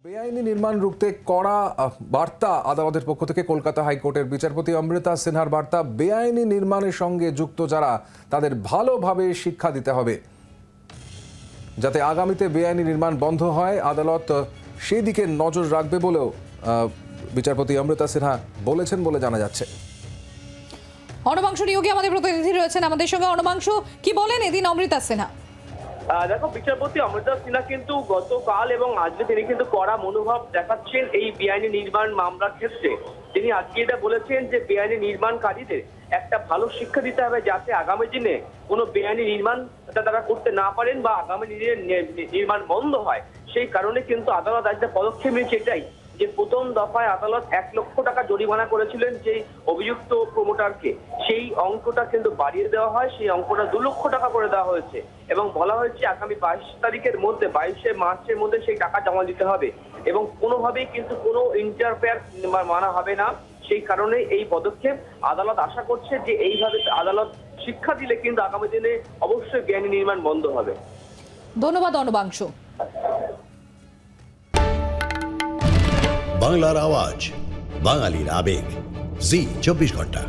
বেআইনি নির্মাণ রুখতে কড়া বার্তা আদালতের পক্ষ থেকে। কলকাতা হাইকোর্টের বিচারপতি অমৃতা সিনহার বার্তা, বেআইনি নির্মাণের সঙ্গে যুক্ত যারা তাদের ভালোভাবে শিক্ষা দিতে হবে যাতে আগামীতে বেআইনি নির্মাণ বন্ধ হয়। আদালত সেই দিকে নজর রাখবে বলেও বিচারপতি অমৃতা সিনহা বলেছেন বলে জানা যাচ্ছে। অনবাংশু নিয়োগে আমাদের প্রতিনিধি রয়েছেন আমাদের সঙ্গে। অনবাংশু, কি বলেন এদিন অমৃতা সিনহা? দেখো, বিচারপতি অমৃতা সিনহা কিন্তু গতকাল এবং আজকে তিনি কিন্তু কড়া মনোভাব দেখাচ্ছেন এই বেআইনি নির্মাণ মামলার ক্ষেত্রে। তিনি আজকে এটা বলেছেন যে বেআইনি নির্মাণকারীদের একটা ভালো শিক্ষা দিতে হবে যাতে আগামী দিনে কোনো বেআইনি নির্মাণ তারা করতে না পারেন বা আগামী দিনে নির্মাণ বন্ধ হয়। সেই কারণে কিন্তু আদালত একটা পদক্ষেপ নিয়েছে, এটাই যে প্রথম দফায় আদালত 1 লক্ষ টাকা জরিমানা করেছিলেন যে অভিযুক্ত প্রমোটারকে, সেই অঙ্কটা কিন্তু বাড়িয়ে দেওয়া হয়, সেই অঙ্কটা 2 লক্ষ টাকা করে দেওয়া হয়েছে এবং বলা হয়েছে আগামী 22 তারিখের মধ্যে 22শে মার্চের মধ্যে সেই টাকা জমা দিতে হবে এবং কোনোভাবেই কিন্তু কোনো ইন্টারফেয়ার মানা হবে না। সেই কারণে এই পদক্ষেপ। আদালত আশা করছে যে এইভাবে আদালত শিক্ষা দিলে কিন্তু আগামী দিনে অবশ্যই বেআইনি নির্মাণ বন্ধ হবে। ধন্যবাদ অনবাংশু। বাংলার আওয়াজ, বাঙালির আবেগ, জি 24 ঘন্টা।